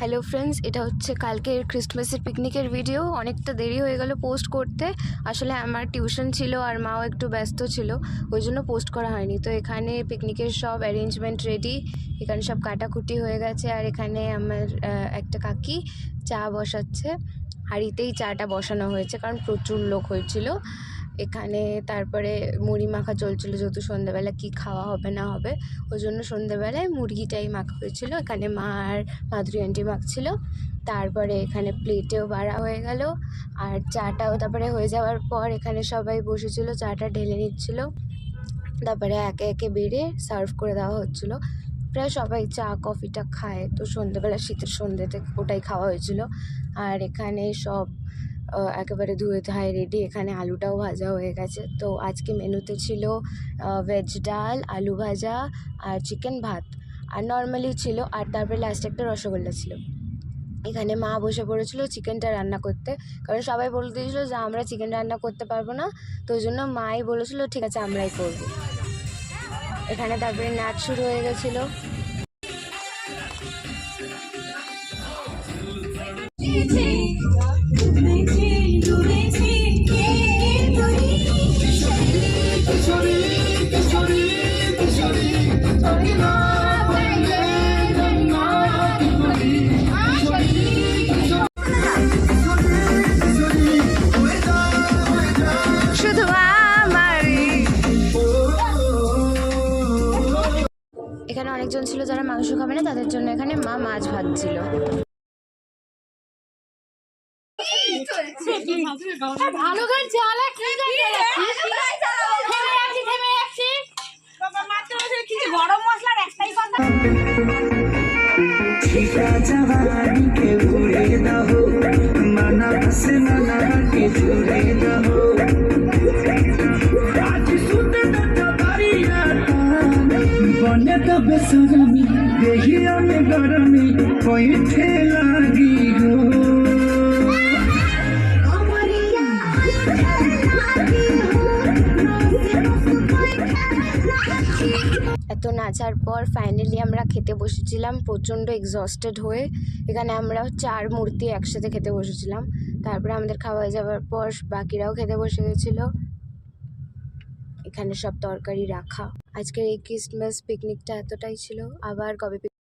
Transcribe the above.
Hello friends, এটা হচ্ছে কালকের ক্রিসমাসের পিকনিকের ভিডিও। অনেকটা দেরি হয়ে গেল পোস্ট করতে। আসলে আমার টিউশন ছিল আর মাও একটু ব্যস্ত ছিল, ওই জন্য পোস্ট করা হয়নি। তো এখানে পিকনিকের সব অ্যারেঞ্জমেন্ট রেডি, এখানে সব কাটাকুটি হয়ে গেছে। আর এখানে আমার একটা কাকি চা বসাচ্ছে, হাঁড়িতেই চাটা বসানো হয়েছে কারণ প্রচুর লোক হয়েছিল এখানে। তারপরে মুড়ি মাখা চলছিল, যেহেতু সন্ধ্যাবেলা কি খাওয়া হবে না হবে, ওই জন্য সন্ধ্যাবেলায় মুরগিটাই মাখা হয়েছিল। এখানে মা আর মাধুরী আন্টি মাখছিল। তারপরে এখানে প্লেটেও বাড়া হয়ে গেল, আর চাটাও তারপরে হয়ে যাওয়ার পর এখানে সবাই বসেছিল, চাটা ঢেলে নিচ্ছিল, তারপরে একে একে বেড়ে সার্ভ করে দেওয়া হচ্ছিলো। প্রায় সবাই চা কফিটা খায়, তো সন্ধ্যেবেলা শীতের সন্ধ্যেতে ওটাই খাওয়া হয়েছিল। আর এখানে সব একেবারে ধুয়ে ধায় রেডি। এখানে আলুটাও ভাজা হয়ে গেছে। তো আজকে মেনুতে ছিল ভেজ ডাল, আলু ভাজা আর চিকেন ভাত, আর নর্মালি ছিল। আর তারপরে লাস্টে একটা রসগোল্লা ছিল। এখানে মা বসে পড়েছিল চিকেনটা রান্না করতে, কারণ সবাই বলে দিয়েছিল যে আমরা চিকেন রান্না করতে পারবো না, তো ওই জন্য মাই বলেছিল ঠিক আছে আমরাই করবো। এখানে তারপরে নাচ শুরু হয়ে গেছিলো। এখানে অনেকজন ছিল যারা মাংস খাবে না, তাদের জন্য এখানে মা মাছ ভাজছিল। बेसरमी देहिया में गरमी पैठे लागी गो। এত নাচার পর ফাইনালি আমরা খেতে বসেছিলাম, প্রচণ্ড এক্সস্টেড হয়ে। এখানে আমরা 4 মূর্তি একসাথে খেতে বসেছিলাম। তারপরে আমাদের খাওয়া হয়ে যাওয়ার পর বাকিরাও খেতে বসে গেছিলো। এখানে সব তরকারি রাখা। আজকের এই ক্রিসমাস পিকনিকটা এতটাই ছিল। আবার কবে